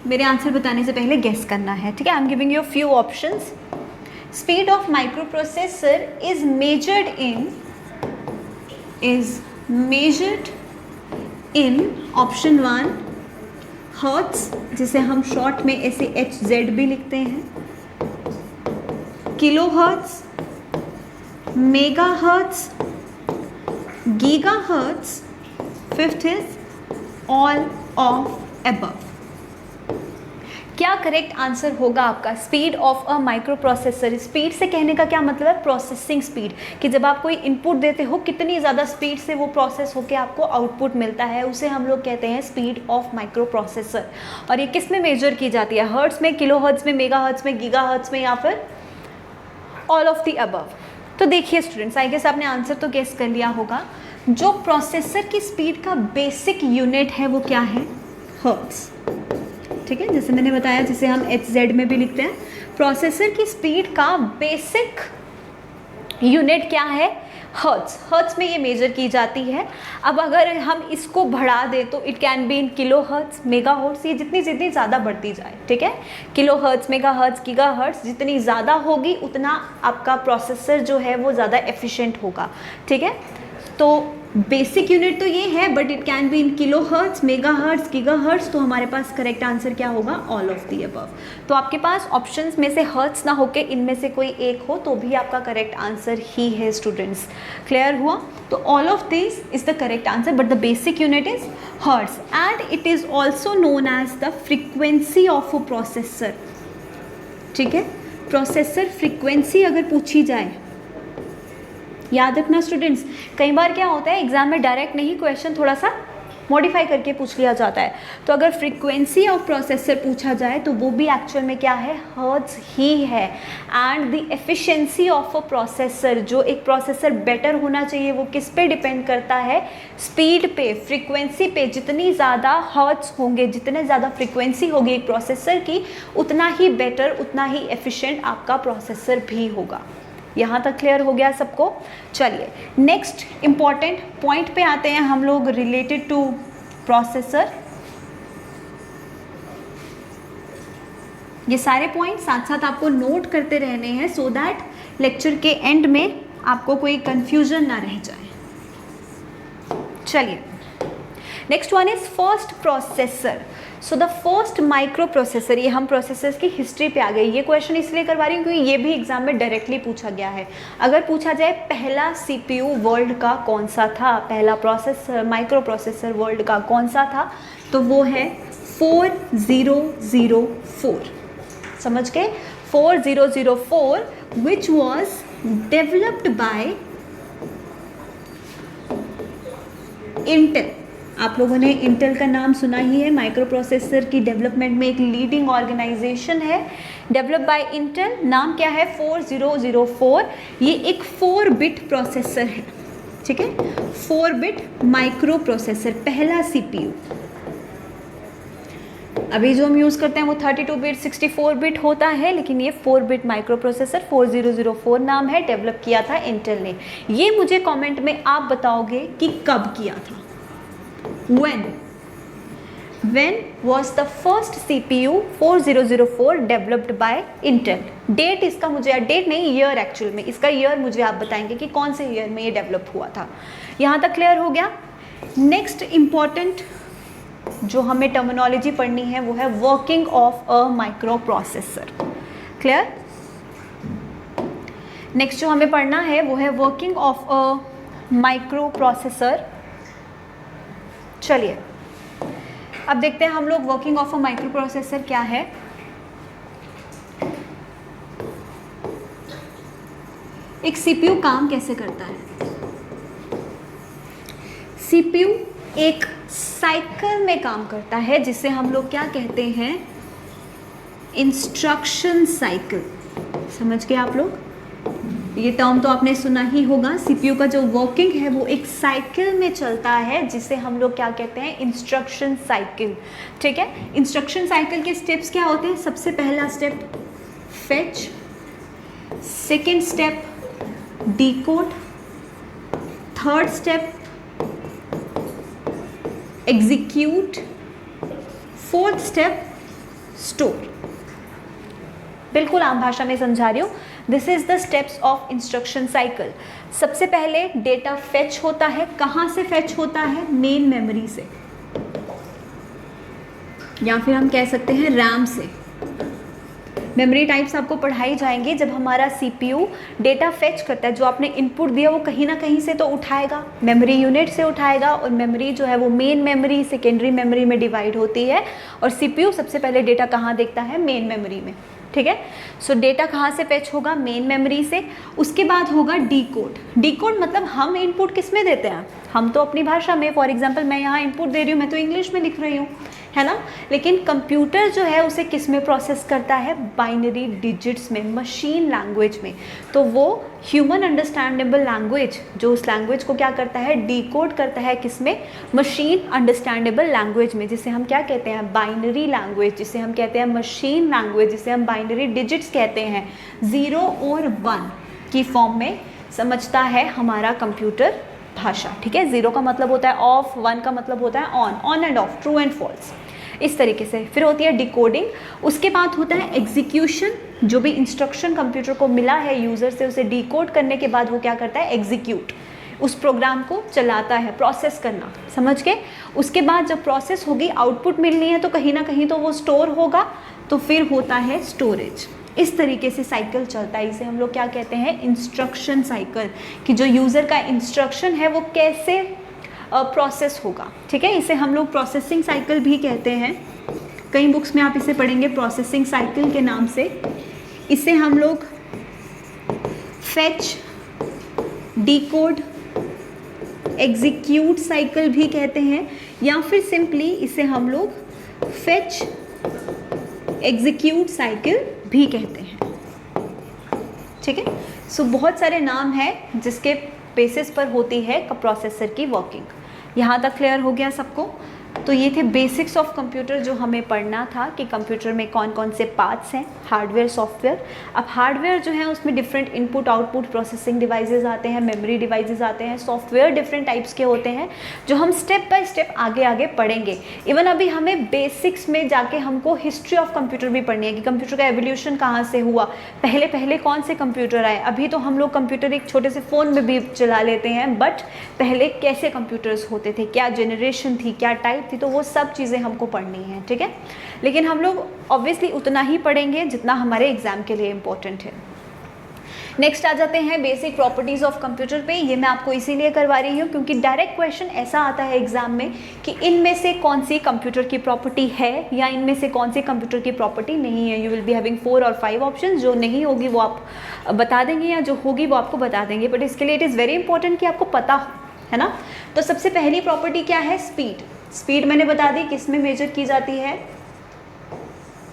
मेरे आंसर बताने से पहले गेस करना है। ठीक है, I am giving you few options. Speed of microprocessor is measured in option 1 hertz, जिसे हम शॉर्ट में ऐसे HZ भी लिखते हैं, kilohertz, megahertz, gigahertz, fifth is all of above. क्या करेक्ट आंसर होगा आपका? Speed of a micro processor. Speed से कहने का क्या मतलब है? प्रोसेसिंग स्पीड, कि जब आप कोई इनपुट देते हो कितनी ज़्यादा स्पीड से वो प्रोसेस होकर आपको आउटपुट मिलता है, उसे हम लोग कहते हैं स्पीड ऑफ माइक्रो प्रोसेसर। और ये किस में मेजर की जाती है? हर्ट्स में, किलो हर्ट्स में, मेगा हर्ट्स में, गीगा हर्ट्स में, या फिर ऑल ऑफ द अबव? तो देखिए स्टूडेंट्स, आई गेस आपने आंसर तो गेस कर लिया होगा। जो प्रोसेसर की स्पीड का बेसिक यूनिट है वो क्या है? हर्ट्स। ठीक है, जैसे मैंने बताया, जिसे हम HZ में भी लिखते हैं। प्रोसेसर की स्पीड का बेसिक यूनिट क्या है? हर्ट्स। हर्ट्स में ये मेजर की जाती है। अब अगर हम इसको बढ़ा दें तो it can be in kilohertz, megahertz, ये जितनी ज़्यादा बढ़ती जाए। ठीक है, kilohertz, megahertz, gigahertz, जितनी ज़्यादा होगी उतना आपका प्रोसेसर जो है वो ज़्यादा एफिशिएंट होगा। ठीक है, तो बेसिक यूनिट तो ये है, but it can be in kilohertz, megahertz, gigahertz. तो हमारे पास करेक्ट आंसर क्या होगा? All of the above. तो आपके पास ऑप्शंस में से हर्ट्स ना होके इनमें से कोई एक हो तो भी आपका करेक्ट आंसर ही है स्टूडेंट्स। क्लियर हुआ? तो all of this is the correct answer, but the basic unit is hertz and it is also known as the frequency of a processor. ठीक है, प्रोसेसर फ्रीक्वेंसी अगर पूछी जाए, याद रखना स्टूडेंट्स, कई बार क्या होता है एग्जाम में डायरेक्ट नहीं, क्वेश्चन थोड़ा सा मॉडिफाई करके पूछ लिया जाता है। तो अगर फ्रीक्वेंसी ऑफ प्रोसेसर पूछा जाए तो वो भी एक्चुअल में क्या है? हर्ट्ज ही है। And the efficiency of a processor, जो एक प्रोसेसर बेटर होना चाहिए वो किस पे डिपेंड करता है? स्पीड पे, फ्रीक्वेंसी पे। जितनी ज़्यादा हर्ट्ज होंगे, जितने ज़्यादा फ्रीक्वेंसी होगी एक प्रोसेसर की, उतना ही बेटर, उतना ही एफिशिएंट आपका प्रोसेसर भी होगा। यहाँ तक क्लियर हो गया सबको? चलिए नेक्स्ट इम्पॉर्टेंट पॉइंट पे आते हैं हम लोग रिलेटेड टू प्रोसेसर। ये सारे पॉइंट साथ साथ आपको नोट करते रहने हैं सो दैट लेक्चर के एंड में आपको कोई कंफ्यूजन ना रह जाए। चलिए next one is first processor. So the first micro processor, ये हम प्रोसेसर्स की हिस्ट्री पे आ गए। ये क्वेश्चन इसलिए करवा रही हूँ क्योंकि ये भी एग्जाम में डायरेक्टली पूछा गया है। अगर पूछा जाए पहला CPU वर्ल्ड का कौन सा था, पहला प्रोसेसर माइक्रो प्रोसेसर वर्ल्ड का कौन सा था, तो वो है 4004। समझ गए? 4004 which was developed by Intel. आप लोगों ने इंटेल का नाम सुना ही है, माइक्रो प्रोसेसर की डेवलपमेंट में एक लीडिंग ऑर्गेनाइजेशन है। डेवलप बाय इंटेल, नाम क्या है? 4004। ये एक 4 बिट प्रोसेसर है। ठीक है, 4 बिट माइक्रो प्रोसेसर, पहला CPU। अभी जो हम यूज़ करते हैं वो 32 बिट 64 बिट होता है, लेकिन ये 4 बिट माइक्रो प्रोसेसर 4004 नाम है, डेवलप किया था इंटेल ने। ये मुझे कमेंट में आप बताओगे कि कब किया था। When was the first CPU 4004 developed by Intel? Date इसका मुझे, डेट नहीं, ईयर एक्चुअल में, इसका ईयर मुझे आप बताएंगे कि कौन से ईयर में ये डेवलप हुआ था। यहाँ तक क्लियर हो गया? नेक्स्ट इम्पॉर्टेंट जो हमें टर्मिनोलॉजी पढ़नी है वो है working of a micro processor. Clear? Next जो हमें पढ़ना है वो है working of a micro processor. चलिए अब देखते हैं हम लोग working of a micro processor क्या है। एक CPU काम कैसे करता है? CPU एक साइकिल में काम करता है जिसे हम लोग क्या कहते हैं? Instruction cycle. समझ गए आप लोग? ये टर्म तो आपने सुना ही होगा। CPU का जो वर्किंग है वो एक साइकिल में चलता है जिसे हम लोग क्या कहते हैं? Instruction cycle. ठीक है, इंस्ट्रक्शन साइकिल के स्टेप्स क्या होते हैं? सबसे पहला step fetch, second step decode, third step execute, fourth step store. बिल्कुल आम भाषा में समझा रही हूँ। This is the steps of instruction cycle. सबसे पहले डेटा फेच होता है। कहाँ से फेच होता है? मेन मेमोरी से, या फिर हम कह सकते हैं रैम से। मेमोरी टाइप्स आपको पढ़ाई जाएंगी जब हमारा CPU डेटा फेच करता है, जो आपने इनपुट दिया वो कहीं ना कहीं से तो उठाएगा, मेमोरी यूनिट से उठाएगा, और मेमोरी जो है वो मेन मेमोरी, सेकेंडरी मेमोरी में डिवाइड होती है, और CPU सबसे पहले डेटा कहाँ देखता है? मेन मेमोरी में। ठीक है, सो डेटा कहाँ से फेच होगा? मेन मेमोरी से। उसके बाद होगा डीकोड। डीकोड मतलब हम इनपुट किस में देते हैं? हम तो अपनी भाषा में, फॉर एग्जांपल मैं यहाँ इनपुट दे रही हूँ, मैं तो इंग्लिश में लिख रही हूँ, है ना, लेकिन कंप्यूटर जो है उसे किस में प्रोसेस करता है? बाइनरी डिजिट्स में, मशीन लैंग्वेज में। तो वो ह्यूमन अंडरस्टैंडेबल लैंग्वेज, जो उस लैंग्वेज को क्या करता है? डीकोड करता है, किस में? मशीन अंडरस्टैंडेबल लैंग्वेज में, जिसे हम क्या कहते हैं? बाइनरी लैंग्वेज, जिसे हम कहते हैं मशीन लैंग्वेज, जिसे हम बाइनरी डिजिट्स कहते हैं। 0 और 1 की फॉर्म में समझता है हमारा कंप्यूटर भाषा। ठीक है, 0 का मतलब होता है ऑफ, 1 का मतलब होता है on and off, true and false, इस तरीके से। फिर होती है डिकोडिंग। उसके बाद होता है एग्जीक्यूशन। जो भी इंस्ट्रक्शन कंप्यूटर को मिला है यूज़र से, उसे डिकोड करने के बाद वो क्या करता है? एग्जीक्यूट, उस प्रोग्राम को चलाता है, प्रोसेस करना, समझ के। उसके बाद जब प्रोसेस होगी, आउटपुट मिलनी है, तो कहीं ना कहीं तो वो स्टोर होगा, तो फिर होता है स्टोरेज। इस तरीके से साइकिल चलता है। इसे हम लोग क्या कहते हैं? इंस्ट्रक्शन साइकिल, कि जो यूज़र का इंस्ट्रक्शन है वो कैसे प्रोसेस होगा। ठीक है, इसे हम लोग प्रोसेसिंग साइकिल भी कहते हैं। कई बुक्स में आप इसे पढ़ेंगे प्रोसेसिंग साइकिल के नाम से। इसे हम लोग फेच, डिकोड, एग्जीक्यूट साइकिल भी कहते हैं, या फिर सिंपली इसे हम लोग फेच एग्जीक्यूट साइकिल भी कहते हैं। ठीक है, सो बहुत सारे नाम हैं जिसके बेसिस पर होती है प्रोसेसर की वर्किंग। यहाँ तक क्लियर हो गया सबको? तो ये थे बेसिक्स ऑफ कंप्यूटर जो हमें पढ़ना था, कि कंप्यूटर में कौन कौन से पार्ट्स हैं, हार्डवेयर, सॉफ्टवेयर। अब हार्डवेयर जो है उसमें different input output processing devices आते हैं, मेमोरी डिवाइसेस आते हैं। सॉफ्टवेयर डिफरेंट टाइप्स के होते हैं, जो हम स्टेप बाय स्टेप आगे आगे पढ़ेंगे। इवन अभी हमें बेसिक्स में जाके हमको हिस्ट्री ऑफ कंप्यूटर भी पढ़नी है, कि कंप्यूटर का एवोल्यूशन कहाँ से हुआ, पहले पहले कौन से कंप्यूटर आए। अभी तो हम लोग कंप्यूटर एक छोटे से फ़ोन में भी चला लेते हैं, बट पहले कैसे कंप्यूटर्स होते थे, क्या जनरेशन थी, क्या टाइप थी, तो वो सब चीज़ें हमको पढ़नी है। ठीक है, लेकिन हम लोग ऑब्वियसली उतना ही पढ़ेंगे जितना हमारे एग्जाम के लिए इम्पोर्टेंट है। नेक्स्ट आ जाते हैं बेसिक प्रॉपर्टीज़ ऑफ कंप्यूटर पे। ये मैं आपको इसीलिए करवा रही हूँ क्योंकि डायरेक्ट क्वेश्चन ऐसा आता है एग्जाम में कि इनमें से कौन सी कंप्यूटर की प्रॉपर्टी है या इनमें से कौन सी कंप्यूटर की प्रॉपर्टी नहीं है। यू विल बी हैविंग 4 और 5 ऑप्शन। जो नहीं होगी वो आप बता देंगे या जो होगी वो आपको बता देंगे, बट इसके लिए इट इज़ वेरी इंपॉर्टेंट कि आपको पता हो, है ना। तो सबसे पहली प्रॉपर्टी क्या है? स्पीड। स्पीड मैंने बता दी किस में मेजर की जाती है?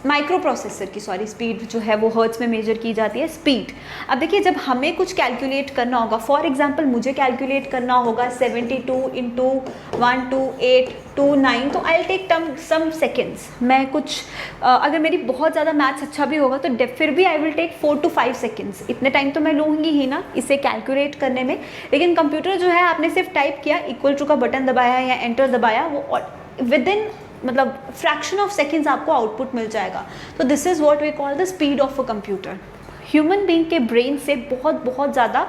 माइक्रो प्रोसेसर की, सॉरी, स्पीड जो है वो हर्ट्ज में मेजर की जाती है स्पीड। अब देखिए, जब हमें कुछ कैलकुलेट करना होगा, फॉर एग्जांपल मुझे कैलकुलेट करना होगा 72 इंटू 12829, तो आई टेक सम सेकेंड्स। मैं कुछ अगर मेरी बहुत ज़्यादा मैथ्स अच्छा भी होगा तो फिर भी I will take 4 to 5 seconds. इतने टाइम तो मैं लूँगी ही ना इसे कैलकुलेट करने में। लेकिन कंप्यूटर जो है, आपने सिर्फ टाइप किया, इक्वल टू का बटन दबाया या एंटर दबाया, वो विद इन मतलब फ्रैक्शन ऑफ सेकेंड्स आपको आउटपुट मिल जाएगा। तो this is what we call the speed of a computer. Human being के ब्रेन से बहुत बहुत ज़्यादा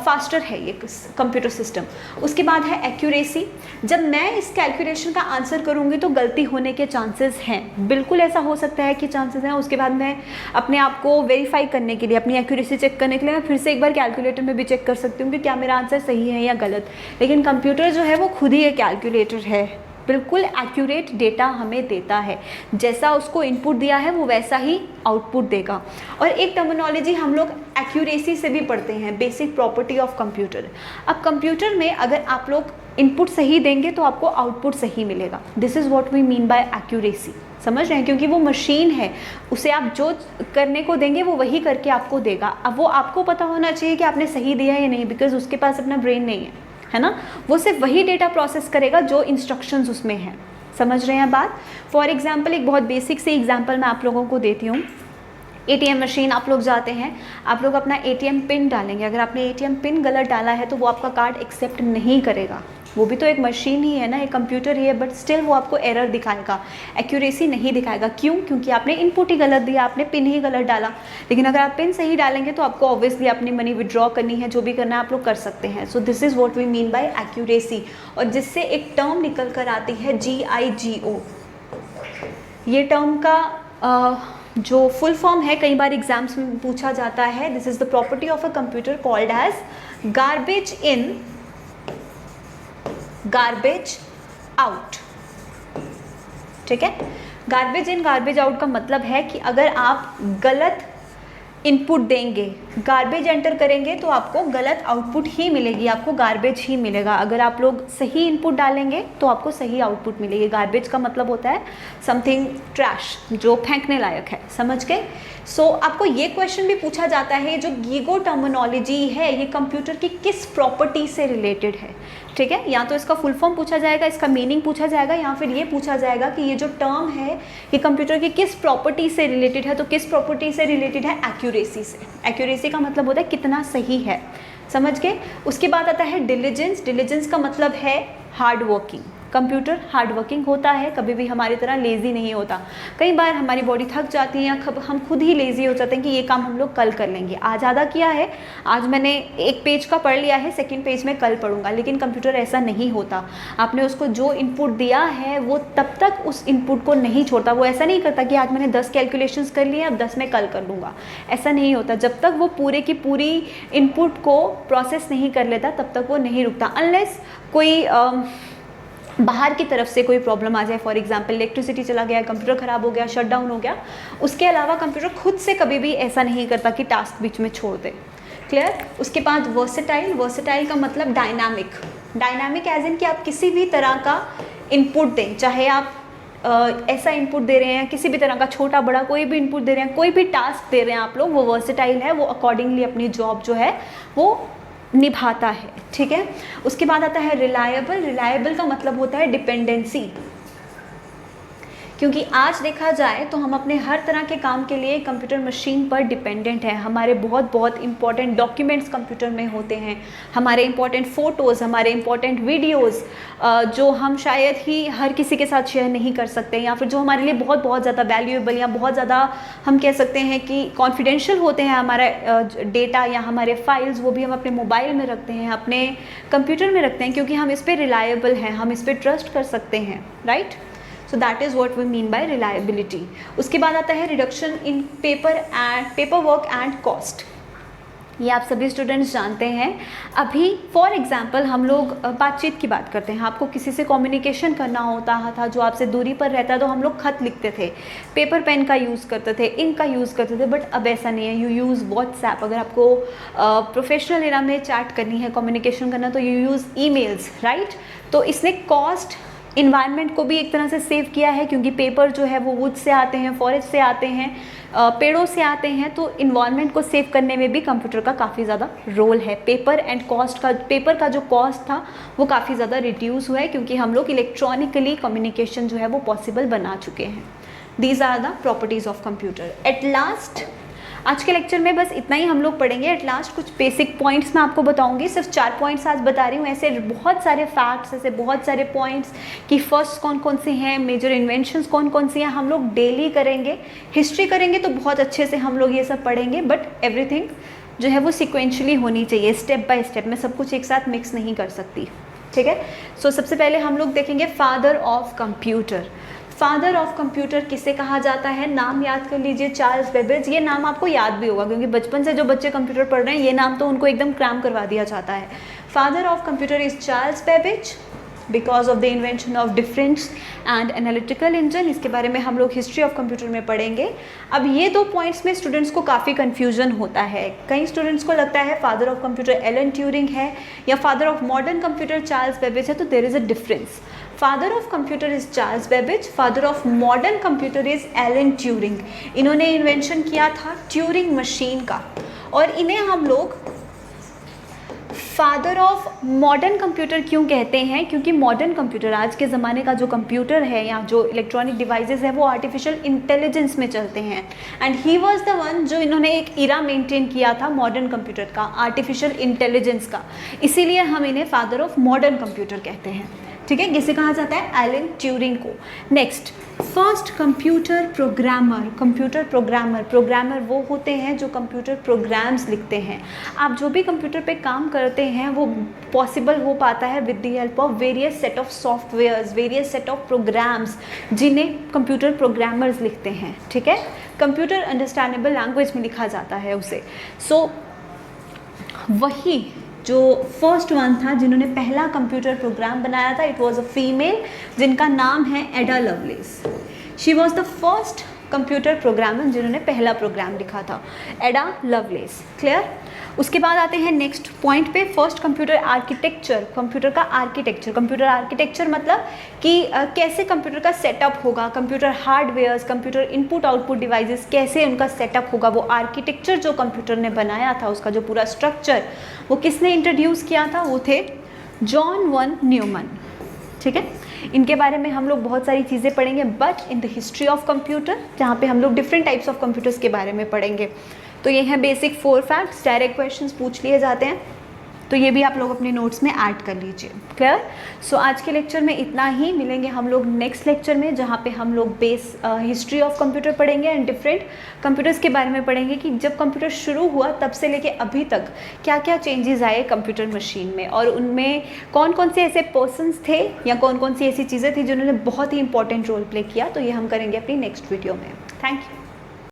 फास्टर है ये कंप्यूटर सिस्टम। उसके बाद है एक्यूरेसी। जब मैं इस कैलकुलेशन का आंसर करूँगी तो गलती होने के चांसेस हैं, बिल्कुल ऐसा हो सकता है कि चांसेस हैं। उसके बाद मैं अपने आप को वेरीफाई करने के लिए, अपनी एक्यूरेसी चेक करने के लिए मैं फिर से एक बार कैलकुलेटर में भी चेक कर सकती हूँ कि क्या मेरा आंसर सही है या गलत। लेकिन कंप्यूटर जो है वो खुद ही एक कैलकुलेटर है, बिल्कुल एक्यूरेट डेटा हमें देता है। जैसा उसको इनपुट दिया है वो वैसा ही आउटपुट देगा। और एक टर्मिनोलॉजी हम लोग एक्यूरेसी से भी पढ़ते हैं, बेसिक प्रॉपर्टी ऑफ कंप्यूटर। अब कंप्यूटर में अगर आप लोग इनपुट सही देंगे तो आपको आउटपुट सही मिलेगा। This is what we mean by accuracy. समझ रहे हैं? क्योंकि वो मशीन है, उसे आप जो करने को देंगे वो वही करके आपको देगा। अब वो आपको पता होना चाहिए कि आपने सही दिया या नहीं, बिकॉज उसके पास अपना ब्रेन नहीं है ना। वो सिर्फ वही डेटा प्रोसेस करेगा जो इंस्ट्रक्शंस उसमें हैं। समझ रहे हैं बात? फॉर एग्जांपल एक बहुत बेसिक से एग्जांपल मैं आप लोगों को देती हूँ। ATM मशीन आप लोग जाते हैं, आप लोग अपना ATM पिन डालेंगे। अगर आपने ATM पिन गलत डाला है तो वो आपका कार्ड एक्सेप्ट नहीं करेगा। वो भी तो एक मशीन ही है ना, एक कंप्यूटर ही है, बट स्टिल वो आपको एरर दिखाएगा, एक्यूरेसी नहीं दिखाएगा। क्यों? क्योंकि आपने इनपुट ही गलत दिया, आपने पिन ही गलत डाला। लेकिन अगर आप पिन सही डालेंगे तो आपको ऑब्वियसली अपनी मनी विड्रॉ करनी है, जो भी करना है आप लोग कर सकते हैं। So this is what we mean by accuracy. और जिससे एक टर्म निकल कर आती है GIGO। ये टर्म का जो फुल फॉर्म है कई बार एग्जाम्स में पूछा जाता है, this is the property of a computer called as garbage in garbage out. ठीक है, गार्बेज इन गार्बेज आउट का मतलब है कि अगर आप गलत इनपुट देंगे, गार्बेज एंटर करेंगे तो आपको गलत आउटपुट ही मिलेगी, आपको गार्बेज ही मिलेगा। अगर आप लोग सही इनपुट डालेंगे तो आपको सही आउटपुट मिलेगी। गार्बेज का मतलब होता है समथिंग ट्रैश, जो फेंकने लायक है, समझ गए। सो आपको ये क्वेश्चन भी पूछा जाता है, जो गीगो टर्मिनोलॉजी है ये कंप्यूटर की किस प्रॉपर्टी से रिलेटेड है। ठीक है, या तो इसका फुल फॉर्म पूछा जाएगा, इसका मीनिंग पूछा जाएगा, या फिर ये पूछा जाएगा कि ये जो टर्म है ये कंप्यूटर की किस प्रॉपर्टी से रिलेटेड है। तो किस प्रॉपर्टी से रिलेटेड है? एक्यूरेसी से। एक्यूरेसी का मतलब होता है कितना सही है, समझ गए। उसके बाद आता है डिलीजेंस। डिलीजेंस का मतलब है hard working. Computer hard working होता है, कभी भी हमारी तरह लेज़ी नहीं होता। कई बार हमारी बॉडी थक जाती है या हम खुद ही लेज़ी हो जाते हैं कि ये काम हम लोग कल कर लेंगे। आज ज़्यादा किया है, आज मैंने एक पेज का पढ़ लिया है, सेकंड पेज में कल पढ़ूंगा, लेकिन कंप्यूटर ऐसा नहीं होता। आपने उसको जो इनपुट दिया है वो तब तक उस इनपुट को नहीं छोड़ता। वो ऐसा नहीं करता कि आज मैंने 10 कैलकुलेशंस कर लिए, अब 10 मैं कल कर लूँगा, ऐसा नहीं होता। जब तक वो पूरे की पूरी इनपुट को प्रोसेस नहीं कर लेता तब तक वो नहीं रुकता, अनलेस कोई बाहर की तरफ से कोई प्रॉब्लम आ जाए। फॉर एग्जांपल इलेक्ट्रिसिटी चला गया, कंप्यूटर ख़राब हो गया, शट डाउन हो गया। उसके अलावा कंप्यूटर खुद से कभी भी ऐसा नहीं करता कि टास्क बीच में छोड़ दे। क्लियर। उसके बाद वर्सेटाइल। वर्सेटाइल का मतलब डायनामिक। डायनामिक एज इन कि आप किसी भी तरह का इनपुट दें, चाहे आप ऐसा इनपुट दे रहे हैं, किसी भी तरह का छोटा बड़ा कोई भी इनपुट दे रहे हैं, कोई भी टास्क दे रहे हैं आप लोग, वो वर्सेटाइल है, वो अकॉर्डिंगली अपनी जॉब जो है वो निभाता है। ठीक है। उसके बाद आता है रिलायबल। रिलायबल का मतलब होता है डिपेंडेंसी, क्योंकि आज देखा जाए तो हम अपने हर तरह के काम के लिए कंप्यूटर मशीन पर डिपेंडेंट हैं। हमारे बहुत बहुत इंपॉर्टेंट डॉक्यूमेंट्स कंप्यूटर में होते हैं, हमारे इंपॉर्टेंट फ़ोटोज़, हमारे इंपॉर्टेंट वीडियोज़ जो हम शायद ही हर किसी के साथ शेयर नहीं कर सकते, या फिर जो हमारे लिए बहुत बहुत ज़्यादा वैल्यूएबल या बहुत ज़्यादा हम कह सकते हैं कि कॉन्फिडेंशियल होते हैं, हमारा डेटा या हमारे फाइल्स, वो भी हम अपने मोबाइल में रखते हैं, अपने कंप्यूटर में रखते हैं, क्योंकि हम इस पर रिलायबल हैं, हम इस पर ट्रस्ट कर सकते हैं। Right. So that is what we mean by reliability. उसके बाद आता है reduction in paper work and cost. ये आप सभी स्टूडेंट्स जानते हैं। अभी फॉर एग्जांपल हम लोग बातचीत की बात करते हैं, आपको किसी से कम्युनिकेशन करना होता था जो आपसे दूरी पर रहता है, तो हम लोग खत लिखते थे, पेपर पेन का यूज़ करते थे, इंक का यूज़ करते थे, बट अब ऐसा नहीं है। You use WhatsApp. अगर आपको प्रोफेशनल एरा में चैट करनी है, कम्युनिकेशन करना, तो यू यूज़ ईमेल्स। राइट। तो इसने कॉस्ट, इन्वायरमेंट को भी एक तरह से सेव किया है, क्योंकि पेपर जो है वो वुड से आते हैं, फॉरेस्ट से आते हैं, पेड़ों से आते हैं, तो इन्वायरमेंट को सेव करने में भी कंप्यूटर का काफ़ी ज़्यादा रोल है। पेपर एंड कॉस्ट का, पेपर का जो कॉस्ट था वो काफ़ी ज़्यादा रिड्यूस हुआ है, क्योंकि हम लोग इलेक्ट्रॉनिकली कम्युनिकेशन जो है वो पॉसिबल बना चुके हैं। These are the properties of computer. At last आज के लेक्चर में बस इतना ही हम लोग पढ़ेंगे। एट लास्ट कुछ बेसिक पॉइंट्स मैं आपको बताऊंगी, सिर्फ 4 पॉइंट्स आज बता रही हूँ। ऐसे बहुत सारे फैक्ट्स, ऐसे बहुत सारे पॉइंट्स कि फर्स्ट कौन कौन सी हैं, मेजर इन्वेंशंस कौन कौन सी हैं, हम लोग डेली करेंगे। हिस्ट्री करेंगे तो बहुत अच्छे से हम लोग ये सब पढ़ेंगे, बट एवरीथिंग जो है वो सिक्वेंशली होनी चाहिए, स्टेप बाय स्टेप। मैं सब कुछ एक साथ मिक्स नहीं कर सकती। ठीक है। सो सबसे पहले हम लोग देखेंगे father of computer. Father of computer किसे कहा जाता है? नाम याद कर लीजिए, चार्ल्स बेबेज। ये नाम आपको याद भी होगा, क्योंकि बचपन से जो बच्चे कंप्यूटर पढ़ रहे हैं ये नाम तो उनको एकदम क्रैम करवा दिया जाता है। Father of computer is Charles Babbage because of the invention of difference and analytical engine. इसके बारे में हम लोग हिस्ट्री ऑफ कंप्यूटर में पढ़ेंगे। अब ये 2 पॉइंट्स में स्टूडेंट्स को काफ़ी कन्फ्यूजन होता है। कई स्टूडेंट्स को लगता है father of computer Alan Turing है या father of modern computer Charles Babbage है, तो there is a difference. Father of computer is Charles Babbage, father of modern computer is Alan Turing. इन्होंने इन्वेंशन किया था ट्यूरिंग मशीन का, और इन्हें हम लोग फादर ऑफ मॉडर्न कंप्यूटर क्यों कहते हैं? क्योंकि मॉडर्न कंप्यूटर, आज के ज़माने का जो कंप्यूटर है या जो इलेक्ट्रॉनिक डिवाइसेस है, वो आर्टिफिशियल इंटेलिजेंस में चलते हैं, and he was the one जो इन्होंने एक इरा मेंटेन किया था मॉडर्न कंप्यूटर का, आर्टिफिशियल इंटेलिजेंस का। इसीलिए हम इन्हें फादर ऑफ मॉडर्न कंप्यूटर कहते हैं। ठीक है। किसे कहा जाता है? एलन ट्यूरिंग को। Next, first computer programmer. Computer programmer, programmer वो होते हैं जो कंप्यूटर प्रोग्राम्स लिखते हैं। आप जो भी कंप्यूटर पे काम करते हैं वो पॉसिबल हो पाता है with the help of various set of softwares, various set of programs, जिन्हें कंप्यूटर प्रोग्रामर्स लिखते हैं। ठीक है। कंप्यूटर अंडरस्टैंडेबल लैंग्वेज में लिखा जाता है उसे। सो वही जो फर्स्ट वन था जिन्होंने पहला कंप्यूटर प्रोग्राम बनाया था, इट वॉज अ फीमेल जिनका नाम है एडा loveless. She was the first computer programmer जिन्होंने पहला प्रोग्राम लिखा था, एडा लवलेस। क्लियर? उसके बाद आते हैं नेक्स्ट पॉइंट पे, फर्स्ट कंप्यूटर आर्किटेक्चर। कंप्यूटर का आर्किटेक्चर, कंप्यूटर आर्किटेक्चर मतलब कि कैसे कंप्यूटर का सेटअप होगा, computer hardwares, computer input output devices कैसे उनका सेटअप होगा, वो आर्किटेक्चर जो कंप्यूटर ने बनाया था उसका जो पूरा स्ट्रक्चर वो किसने इंट्रोड्यूस किया था, वो थे जॉन वन न्यूमन। ठीक है, इनके बारे में हम लोग बहुत सारी चीज़ें पढ़ेंगे, but in the history of computer जहाँ पे हम लोग डिफरेंट टाइप्स ऑफ कंप्यूटर्स के बारे में पढ़ेंगे। तो ये हैं बेसिक 4 फैक्ट्स, डायरेक्ट क्वेश्चंस पूछ लिए जाते हैं, तो ये भी आप लोग अपने नोट्स में ऐड कर लीजिए। क्लियर? सो आज के लेक्चर में इतना ही, मिलेंगे हम लोग नेक्स्ट लेक्चर में जहाँ पे हम लोग हिस्ट्री ऑफ कंप्यूटर पढ़ेंगे एंड डिफरेंट कंप्यूटर्स के बारे में पढ़ेंगे कि जब कंप्यूटर शुरू हुआ तब से लेके अभी तक क्या क्या चेंजेस आए कंप्यूटर मशीन में, और उनमें कौन कौन से ऐसे पर्सनस थे या कौन कौन सी ऐसी चीज़ें थी जिन्होंने बहुत ही इंपॉर्टेंट रोल प्ले किया। तो ये हम करेंगे अपनी नेक्स्ट वीडियो में। Thank you.